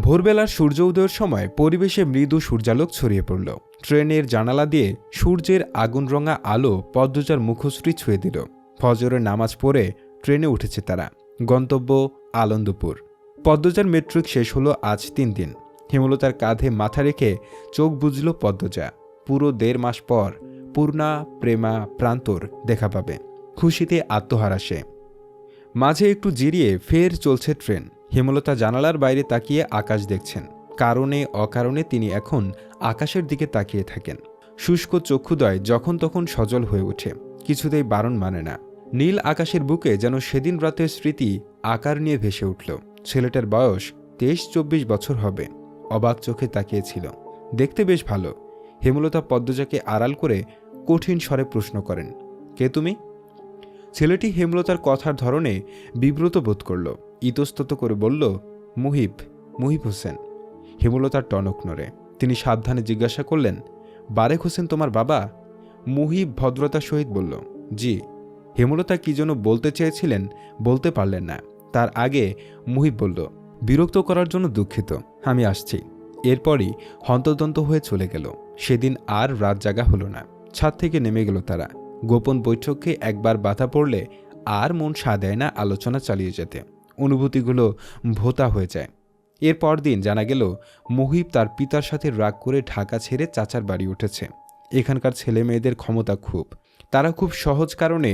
ভোরবেলার সূর্য উদয়ের সময় পরিবেশে মৃদু সূর্যালোক ছড়িয়ে পড়ল। ট্রেনের জানালা দিয়ে সূর্যের আগুনরঙা আলো পদ্মজার মুখশ্রী ছুঁয়ে দিল। ফজরের নামাজ পড়ে ট্রেনে উঠেছে তারা। গন্তব্য আনন্দপুর। পদ্মজার মেট্রিক শেষ হলো আজ 3 দিন। হেমলতার কাঁধে মাথা রেখে চোখ বুজল পদ্মজা। পুরো 1.5 মাস পর পূর্ণা, প্রেমা, প্রান্তর দেখা পাবে। খুশিতে আত্মহারা সে। মাঝে একটু জিরিয়ে ফের চলছে ট্রেন। হেমলতা জানালার বাইরে তাকিয়ে আকাশ দেখছেন। কারণে অকারণে তিনি এখন আকাশের দিকে তাকিয়ে থাকেন। শুষ্ক চক্ষুদয় যখন তখন সজল হয়ে ওঠে, কিছুতেই বারণ মানে না। নীল আকাশের বুকে যেন সেদিন রাতের স্মৃতি আকার নিয়ে ভেসে উঠল। ছেলেটার বয়স 23-24 বছর হবে। অবাক চোখে তাকিয়েছিল। দেখতে বেশ ভালো। হেমলতা পদ্মজাকে আড়াল করে কঠিন স্বরে প্রশ্ন করেন, কে তুমি? ছেলেটি হেমলতার কথার ধরনে বিব্রত বোধ করল। ইতস্তত করে বলল, মুহিব হোসেন। হেমলতার টনক নড়ে। তিনি সাবধানে জিজ্ঞাসা করলেন, বারেক হোসেন তোমার বাবা? মুহিব ভদ্রতার সহিত বলল, জি। হেমলতা কি যেন বলতে চেয়েছিলেন, বলতে পারলেন না। তার আগে মুহিব বলল, বিরক্ত করার জন্য দুঃখিত, আমি আসছি। এরপরই হন্তদন্ত হয়ে চলে গেল। সেদিন আর রাত জাগা হলো না। ছাদ থেকে নেমে গেল তারা। গোপন বৈঠকে একবার বাধা পড়লে আর মন সায় না আলোচনা চালিয়ে যেতে। অনুভূতিগুলো ভোতা হয়ে যায়। এর পরদিন জানা গেল মুহিব তার পিতার সাথে রাগ করে ঢাকা ছেড়ে চাচার বাড়ি উঠেছে। এখানকার ছেলে মেয়েদের ক্ষমতা খুব। তারা খুব সহজ কারণে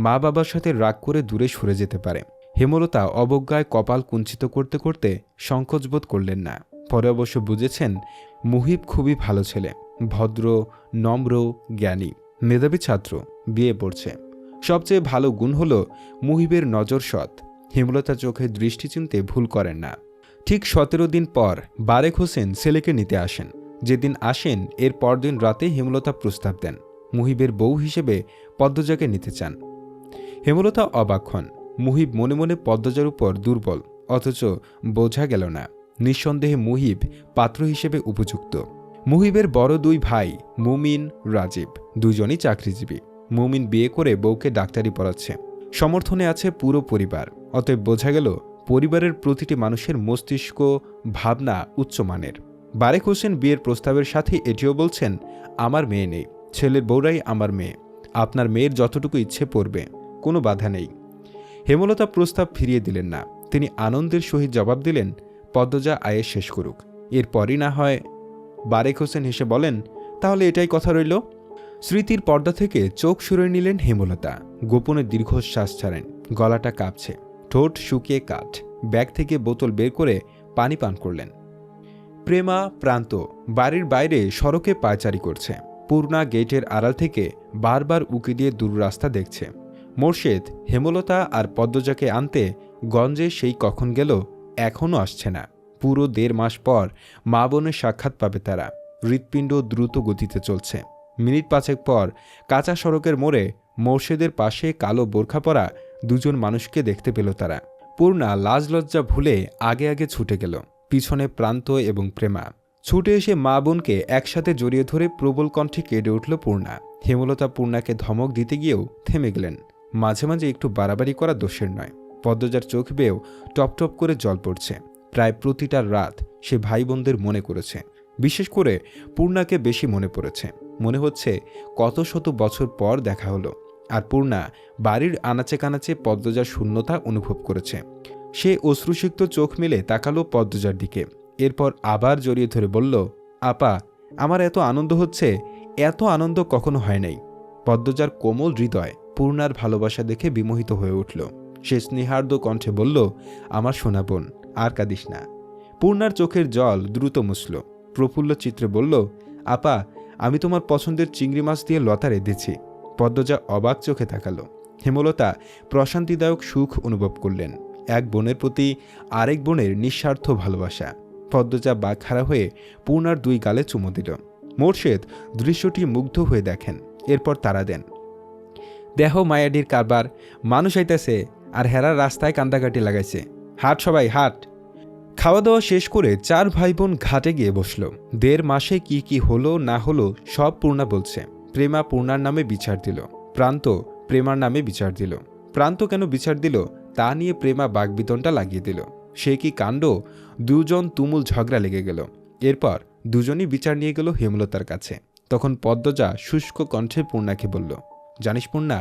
মা বাবার সাথে রাগ করে দূরে সরে যেতে পারে। হেমলতা অবজ্ঞায় কপাল কুঞ্চিত করতে করতে সংকোচবোধ করলেন না। পরে অবশ্য বুঝেছেন মুহিব খুবই ভালো ছেলে, ভদ্র, নম্র, জ্ঞানী, মেধাবী ছাত্র, বিয়ে পড়ছে। সবচেয়ে ভালো গুণ হল মুহিবের নজর সৎ। হেমলতা চোখে দৃষ্টি চিনতে ভুল করেন না। ঠিক 17 দিন পর বারেক হোসেন ছেলেকে নিতে আসেন। যেদিন আসেন এর পরদিন রাতে হেমলতা প্রস্তাব দেন মুহিবের বউ হিসেবে পদ্মজাকে নিতে চান। হেমলতা অবাক হন। মুহিব মনে মনে পদ্মজার উপর দুর্বল, অথচ বোঝা গেল না। নিঃসন্দেহে মুহিব পাত্র হিসেবে উপযুক্ত। মুহিবের বড় 2 ভাই মুমিন, রাজীব, দুজনই চাকরিজীবী। মুমিন বিয়ে করে বউকে ডাক্তারি পড়াচ্ছে। সমর্থনে আছে পুরো পরিবার। অতএব বোঝা গেল পরিবারের প্রতিটি মানুষের মস্তিষ্ক, ভাবনা উচ্চমানের। বারেক হোসেন বিয়ের প্রস্তাবের সাথে এটিও বলছেন, আমার মেয়ে নেই, ছেলের বউরাই আমার মেয়ে। আপনার মেয়ের যতটুকু ইচ্ছে পড়বে, কোনো বাধা নেই। হেমলতা প্রস্তাব ফিরিয়ে দিলেন না। তিনি আনন্দের সহিত জবাব দিলেন, পদ্মজা আয়েস শেষ করুক, এরপরই না হয়। বারেক হোসেন হেসে বলেন, তাহলে এটাই কথা রইল। স্মৃতির পর্দা থেকে চোখ সরিয়ে নিলেন হেমলতা। গোপনে দীর্ঘশ্বাস ছাড়েন। গলাটা কাঁপছে, ঠোঁট শুকিয়ে কাঠ। ব্যাগ থেকে বোতল বের করে পানি পান করলেন। প্রেমা, প্রান্ত বাড়ির বাইরে সড়কে পায়চারি করছে। পূর্ণা গেটের আড়াল থেকে বারবার উকি দিয়ে দূর রাস্তা দেখছে। মোর্শেদ হেমলতা আর পদ্মজাকে আনতে গঞ্জে সেই কখন গেল, এখনও আসছে না। পুরো 1.5 মাস পর মা বোনের সাক্ষাৎ পাবে তারা। হৃৎপিণ্ড দ্রুত গতিতে চলছে। মিনিট 5 পর কাঁচা সড়কের মোড়ে মোর্শেদের পাশে কালো বোরখা পরা 2 মানুষকে দেখতে পেল তারা। পূর্ণা লাজ লজ্জা ভুলে আগে আগে ছুটে গেল। পিছনে প্রান্ত এবং প্রেমা। ছুটে এসে মা বোনকে একসাথে জড়িয়ে ধরে প্রবল কণ্ঠে কেঁদে উঠল পূর্ণা। হেমলতা পূর্ণাকে ধমক দিতে গিয়েও থেমে গেলেন। মাঝে মাঝে একটু বাড়াবাড়ি করা দোষের নয়। পদ্মজার চোখ বেয়েও টপ টপ করে জল পড়ছে। প্রায় প্রতিটা রাত সে ভাই বোনদের মনে করেছে। বিশেষ করে পূর্ণাকে বেশি মনে পড়েছে। মনে হচ্ছে কত শত বছর পর দেখা হলো। আর পূর্ণা বাড়ির আনাচে কানাচে পদ্মজার শূন্যতা অনুভব করেছে। সে অশ্রুসিক্ত চোখ মেলে তাকালো পদ্মজার দিকে। এরপর আবার জড়িয়ে ধরে বলল, আপা, আমার এত আনন্দ হচ্ছে, এত আনন্দ কখনো হয় নাই। পদ্মজার কোমল হৃদয় পূর্ণার ভালোবাসা দেখে বিমোহিত হয়ে উঠল। সে স্নেহার্দ্র কণ্ঠে বলল, আমার সোনা বোন, আর কাঁদিস না। পূর্ণার চোখের জল দ্রুত মুছল। প্রফুল্ল চিত্রে বলল, আপা, আমি তোমার পছন্দের চিংড়ি মাছ দিয়ে লতা রেঁধেছি। পদ্মজা অবাক চোখে তাকালো। হেমলতা প্রশান্তিদায়ক সুখ অনুভব করলেন। এক বোনের প্রতি আরেক বোনের নিঃস্বার্থ ভালোবাসা। পদ্মজা বাকহারা হয়ে পূর্ণার 2 গালে চুমু দিল। মোর্শেদ দৃশ্যটি মুগ্ধ হয়ে দেখেন। এরপর তারা দেন, দেহ মায়াডির কারবার, মানুষ আইতেছে আর হেরা রাস্তায় কান্দাকাটি লাগাইছে, হাট সবাই হাট। খাওয়া দাওয়া শেষ করে 4 ভাই বোন ঘাটে গিয়ে বসল। 1.5 মাসে কি কি হলো না হলো সব পূর্ণা বলছে। প্রেমা পূর্ণার নামে বিচার দিল, প্রান্ত প্রেমার নামে বিচার দিল। প্রান্ত কেন বিচার দিল তা নিয়ে প্রেমা বাগবিতণ্ডা লাগিয়ে দিল। সে কি কাণ্ড! দুজন তুমুল ঝগড়া লেগে গেল। এরপর দুজনই বিচার নিয়ে গেল হেমলতার কাছে। তখন পদ্মজা শুষ্ক কণ্ঠে পূর্ণাকে বলল, জানিস পূর্ণা,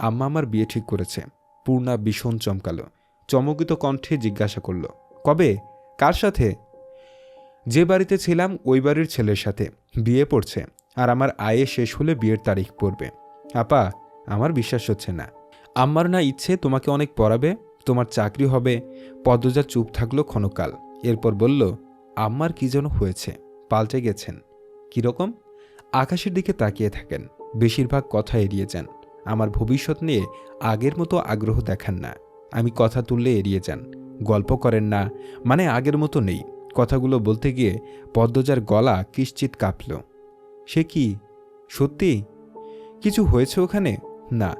আম্মা আমার বিয়ে ঠিক করেছে। পূর্ণা ভীষণ চমকালো। চমকিত কণ্ঠে জিজ্ঞাসা করল, কবে, কার সাথে? যে বাড়িতে ছিলাম ওই বাড়ির ছেলের সাথে বিয়ে পড়ছে, আর আমার আয়ে শেষ হলে বিয়ের তারিখ পড়বে। আপা, আমার বিশ্বাস হচ্ছে না। আম্মার না ইচ্ছে তোমাকে অনেক পড়াবে, তোমার চাকরি হবে। পদ্মজা চুপ থাকলো ক্ষণকাল। এরপর বলল, আম্মার কি যেন হয়েছে, পাল্টে গেছেন। কীরকম? আকাশের দিকে তাকিয়ে থাকেন, বেশিরভাগ কথা এড়িয়ে যান। আমার ভবিষ্যৎ নিয়ে আগের মতো আগ্রহ দেখান না। আমি কথা তুললে এড়িয়ে যান, গল্প করেন না, মানে আগের মতো নেই। কথাগুলো বলতে গিয়ে পদ্মজার গলা কিশ্চিত কাঁপল। সে কি, সত্যি কিছু হয়েছে ওখানে? না,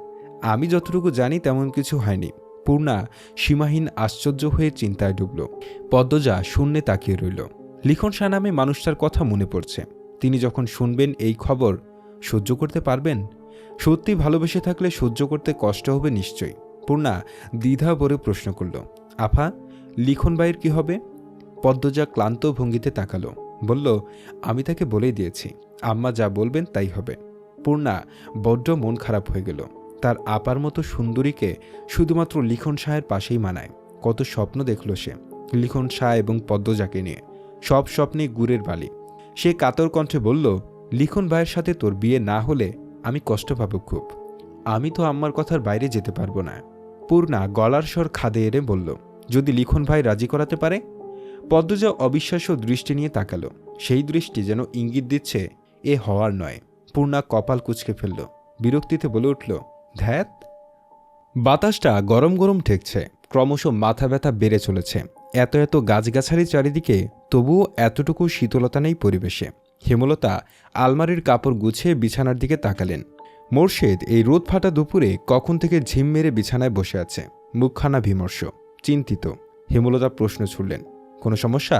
আমি যতটুকু জানি তেমন কিছু হয়নি। পূর্ণা সীমাহীন আশ্চর্য হয়ে চিন্তায় ডুবল। পদ্মজা শূন্যে তাকিয়ে রইল। লিখন শাহ নামে মানুষটার কথা মনে পড়ছে। তিনি যখন শুনবেন এই খবর, সহ্য করতে পারবেন? সত্যি ভালোবেসে থাকলে সহ্য করতে কষ্ট হবে নিশ্চয়ই। পূর্ণা দ্বিধা ভরে প্রশ্ন করল, আফা, লিখন ভাইয়ের কি হবে? পদ্মজা ক্লান্ত ভঙ্গিতে তাকালো, বলল, আমি তাকে বলেই দিয়েছি, আম্মা যা বলবেন তাই হবে। পূর্ণা বড্ড মন খারাপ হয়ে গেল। তার আপার মতো সুন্দরীকে শুধুমাত্র লিখন শাহের পাশেই মানায়। কত স্বপ্ন দেখল সে লিখন শাহ এবং পদ্মজাকে নিয়ে, সব স্বপ্নে গুড়ের বালি। সে কাতর কণ্ঠে বলল, লিখন ভাইয়ের সাথে তোর বিয়ে না হলে আমি কষ্ট পাব খুব। আমি তো আম্মার কথার বাইরে যেতে পারবো না। পূর্ণা গলার স্বর খাদে এনে বলল, যদি লিখন ভাই রাজি করাতে পারে? পদ্মজা অবিশ্বাস্য দৃষ্টি নিয়ে তাকালো। সেই দৃষ্টি যেন ইঙ্গিত দিচ্ছে এ হওয়ার নয়। পূর্ণা কপাল কুঁচকে ফেলল, বিরক্তিতে বলে উঠল, ধ্যাত। বাতাসটা গরম গরম ঠেকছে, ক্রমশ মাথা ব্যথা বেড়ে চলেছে। এত এত গাছগাছালি চারিদিকে, তবুও এতটুকু শীতলতা নেই পরিবেশে। হেমলতা আলমারির কাপড় গুছিয়ে বিছানার দিকে তাকালেন। মোর্শেদ এই রোদ ফাটা দুপুরে কখন থেকে ঝিম মেরে বিছানায় বসে আছে, মুখখানা বিমর্ষ, চিন্তিত। হেমলতা প্রশ্ন ছুড়লেন, কোনো সমস্যা?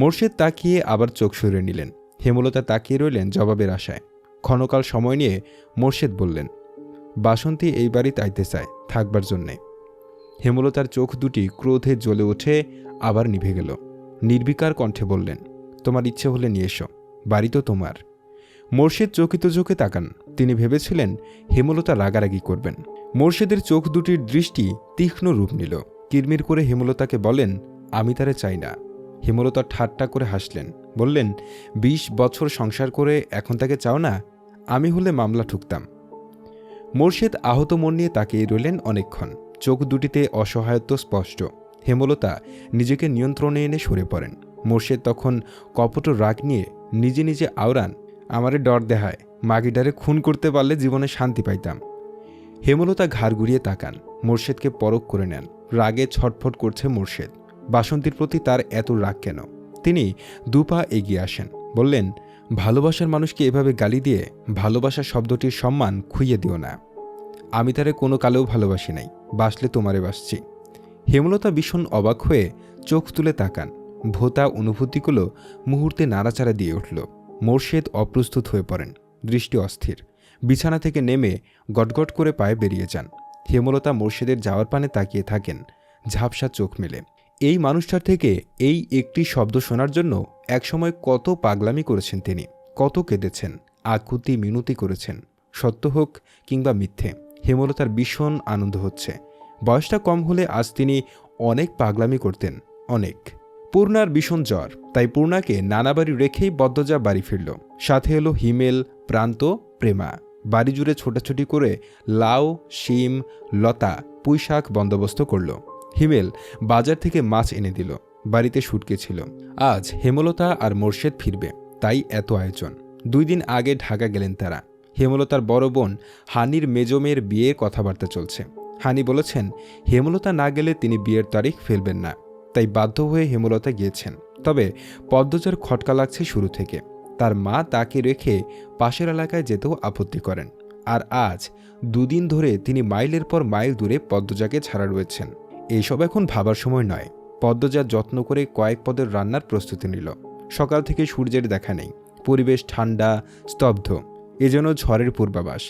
মোর্শেদ তাকিয়ে আবার চোখ সরিয়ে নিলেন। হেমলতা তাকিয়ে রইলেন জবাবের আশায়। ক্ষণকাল সময় নিয়ে মোর্শেদ বললেন, বাসন্তী এই বাড়িতে আইতে চায় থাকবার জন্যে। হেমলতার চোখ দুটি ক্রোধে জ্বলে ওঠে, আবার নিভে গেল। নির্বিকার কণ্ঠে বললেন, তোমার ইচ্ছে হলে নিয়ে এসো, বাড়ি তো তোমার। মোর্শেদ চকিত চোখে তাকান। তিনি ভেবেছিলেন হেমলতা রাগারাগি করবেন। মোর্শেদের চোখ দুটির দৃষ্টি তীক্ষ্ণ রূপ নিল। কিরমির করে হেমলতাকে বলেন, আমি তারে চাই না। হেমলতা ঠাট্টা করে হাসলেন, বললেন, ২০ বছর সংসার করে এখন তাকে চাও না? আমি হলে মামলা ঠুকতাম। মোর্শেদ আহত মন নিয়ে তাকিয়ে রইলেন অনেকক্ষণ। চোখ দুটিতে অসহায়ত্ব স্পষ্ট। হেমলতা নিজেকে নিয়ন্ত্রণে এনে সরে পড়েন। মোর্শেদ তখন কপট রাগ নিয়ে নিজে নিজে আওড়ান, আমারে ডর দেহায়, মাগিডারে খুন করতে পারলে জীবনে শান্তি পাইতাম। হেমলতা ঘাড় ঘুরিয়ে তাকান, মোর্শেদকে পরখ করে নেন। রাগে ছটফট করছে মোর্শেদ। বাসন্তীর প্রতি তার এত রাগ কেন? তিনি দুপা এগিয়ে আসেন, বললেন, ভালোবাসার মানুষকে এভাবে গালি দিয়ে ভালোবাসা শব্দটির সম্মান খুইয়ে দিও না। আমি তারে কোনো কালেও ভালোবাসি নাই, বাসলে তোমারে বাসছি। হেমলতা ভীষণ অবাক হয়ে চোখ তুলে তাকান। ভোতা অনুভূতিগুলো মুহূর্তে নাড়াচাড়া দিয়ে উঠল। মোর্শেদ অপ্রস্তুত হয়ে পড়েন, দৃষ্টি অস্থির। বিছানা থেকে নেমে গটগট করে পায়ে বেরিয়ে যান। হেমলতা মোর্শেদের যাওয়ার পানে তাকিয়ে থাকেন, ঝাপসা চোখ মেলে। এই মানুষটার থেকে এই একটি শব্দ শোনার জন্য একসময় কত পাগলামি করেছেন তিনি, কত কেঁদেছেন, আকুতি মিনতি করেছেন। সত্য হোক কিংবা মিথ্যে, হেমলতার ভীষণ আনন্দ হচ্ছে। বয়সটা কম হলে আজ তিনি অনেক পাগলামি করতেন, অনেক। পূর্ণার ভীষণ জ্বর, তাই পূর্ণাকে নানা বাড়ি রেখেই পদ্মজা বাড়ি ফিরল। সাথে এলো হিমেল, প্রান্ত, প্রেমা। বাড়ি জুড়ে ছোটাছুটি করে লাউ, শিম, লতা, পুঁই শাক বন্দোবস্ত করল। হিমেল বাজার থেকে মাছ এনে দিল। বাড়িতে শুটকে ছিল। আজ হেমলতা আর মোর্শেদ ফিরবে, তাই এত আয়োজন। 2 দিন আগে ঢাকা গেলেন তারা। হেমলতার বড় বোন হানির মেজো মেয়ের বিয়ের কথাবার্তা চলছে। হানি বলেছেন হেমলতা না গেলে তিনি বিয়ের তারিখ ফেলবেন না, তাই বাধ্য হয়ে হেমলতা গিয়েছেন। তবে পদ্মজার খটকা লাগছে শুরু থেকে। তার মা তাকে রেখে পাশের এলাকায় যেতেও আপত্তি করেন। আর আজ 2 দিন ধরে তিনি মাইলের পর মাইল দূরে পদ্মজাকে ছাড়া রয়েছেন। এইসব এখন ভাবার সময় নয়। পদ্মজা যত্ন করে কয়েক পদের রান্নার প্রস্তুতি নিল। সকাল থেকে সূর্যের দেখা নেই। পরিবেশ ঠান্ডা, স্তব্ধ, এ যেন ঝড়ের পূর্বাভাস।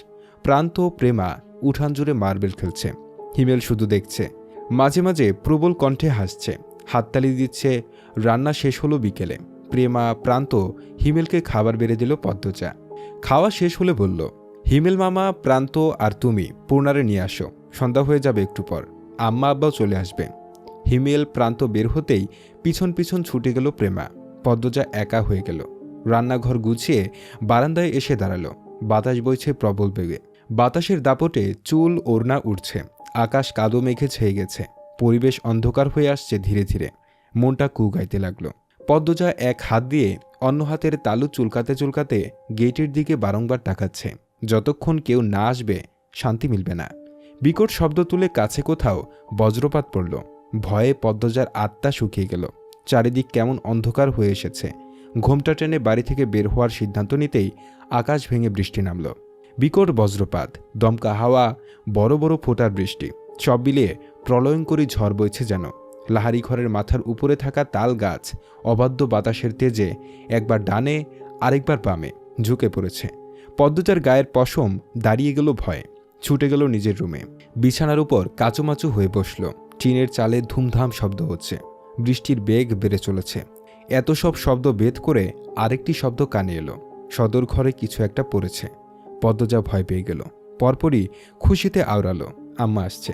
প্রান্ত, প্রেমা উঠান জুড়ে মার্বেল খেলছে। হিমেল শুধু দেখছে, মাঝে মাঝে প্রবল কণ্ঠে হাসছে। হাততালি দিচ্ছে। রান্না শেষ হলো বিকেলে। প্রেমা, প্রান্ত, হিমেলকে খাবার বেড়ে দিল পদ্মজা। খাওয়া শেষ হলে বলল, হিমেল মামা, প্রান্ত আর তুমি পূর্ণারে নিয়ে আসো, সন্ধ্যা হয়ে যাবে একটু পর, আম্মা আব্বাও চলে আসবে। হিমেল, প্রান্ত বের হতেই পিছন পিছন ছুটে গেল প্রেমা। পদ্মজা একা হয়ে গেল। রান্নাঘর গুছিয়ে বারান্দায় এসে দাঁড়ালো। বাতাস বইছে প্রবল বেগে। বাতাসের দাপটে চুল, ওড়না উঠছে। আকাশ কাদো মেঘে ছেয়ে গেছে। পরিবেশ অন্ধকার হয়ে আসছে ধীরে ধীরে। মনটা কুগাইতে লাগলো। পদ্মজা এক হাত দিয়ে অন্য হাতের তালু চুলকাতে চুলকাতে গেটের দিকে বারংবার তাকাচ্ছে। যতক্ষণ কেউ না আসবে শান্তি মিলবে না। বিকট শব্দ তুলে কাছে কোথাও বজ্রপাত পড়ল। ভয়ে পদ্মজার আত্মা শুকিয়ে গেল। চারিদিক কেমন অন্ধকার হয়ে এসেছে। ঘোমটা টেনে বাড়ি থেকে বের হওয়ার সিদ্ধান্ত নিতেই আকাশ ভেঙে বৃষ্টি নামল। বিকট বজ্রপাত, দমকা হাওয়া, বড় বড় ফোঁটার বৃষ্টি, সব মিলিয়ে প্রলয়ঙ্করী ঝড় বইছে যেন। লাহারি ঘরের মাথার উপরে থাকা তাল গাছ অবাধ্য বাতাসের তেজে একবার ডানে আরেকবার বামে ঝুঁকে পড়েছে। পদ্মজার গায়ের পশম দাঁড়িয়ে গেল ভয়ে। ছুটে গেল নিজের রুমে। বিছানার উপর কাচুমাচু হয়ে বসল। টিনের চালে ধুমধাম শব্দ হচ্ছে। বৃষ্টির বেগ বেড়ে চলেছে। এত সব শব্দ ভেদ করে আরেকটি শব্দ কানে এলো। সদর ঘরে কিছু একটা পড়েছে। পদ্মজা ভয় পেয়ে গেল। পরপরই খুশিতে আওড়ালো, আম্মা আসছে।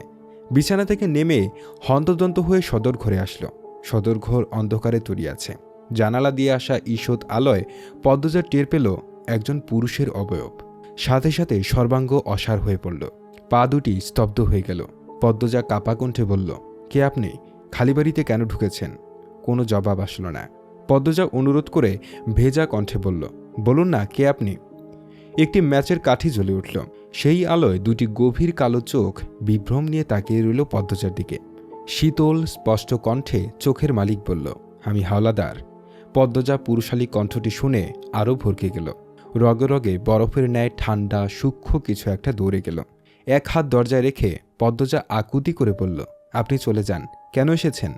বিছানা থেকে নেমে হন্তদন্ত হয়ে সদর ঘরে আসলো। সদর ঘর অন্ধকারে তলিয়াছে। জানালা দিয়ে আসা ঈষৎ আলোয় পদ্মজা টের পেল একজন পুরুষের অবয়ব। সাথে সাথে সর্বাঙ্গ অসাড় হয়ে পড়ল। পা দুটি স্তব্ধ হয়ে গেল। পদ্মজা কাপা কণ্ঠে বলল, কে আপনি? খালি বাড়িতে কেন ঢুকেছেন? কোনো জবাব আসলো না। পদ্মজা অনুরোধ করে ভেজা কণ্ঠে বলল, বলুন না, কে আপনি? একটি ম্যাচের কাঠি জ্বলে উঠল। সেই আলোয় দুটি গভীর কালো চোখ বিভ্রম নিয়ে তাকিয়ে রইল পদ্মজার দিকে। শীতল স্পষ্ট কণ্ঠে চোখের মালিক বলল, আমি হাওলাদার। পদ্মজা পুরুষালী কণ্ঠটি শুনে আরও ভরকে গেল। রগে রগে বরফের ন্যায় ঠান্ডা সূক্ষ্ম কিছু একটা দৌড়ে গেল। এক হাত দরজায় রেখে পদ্মজা আকুতি করে বলল, আপনি চলে যান, কেন এসেছেন?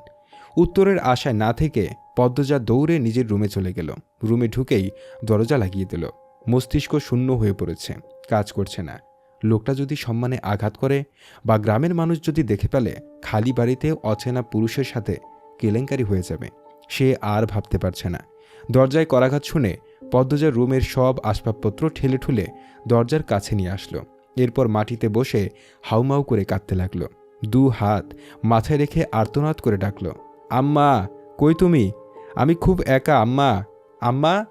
উত্তরের আশায় না থেকে পদ্মজা দৌড়ে নিজের রুমে চলে গেল। রুমে ঢুকেই দরজা লাগিয়ে দিল। মস্তিষ্ক শূন্য হয়ে পড়েছে, কাজ করছে না। লোকটা যদি সম্মানে আঘাত করে বা গ্রামের মানুষ যদি দেখে পেলে খালি বাড়িতে অচেনা পুরুষের সাথে কেলেঙ্কারি হয়ে যাবে, সে আর ভাবতে পারছে না। দরজায় করাঘাত শুনে পদ্মজার রুমের সব আসবাবপত্র ঠেলে ঠুলে দরজার কাছে নিয়ে আসলো। এরপর মাটিতে বসে হাউমাউ করে কাঁদতে লাগলো। দু হাত মাথায় রেখে আর্তনাদ করে ডাকল, আম্মা, কই তুমি? আমি খুব একা আম্মা, আম্মা।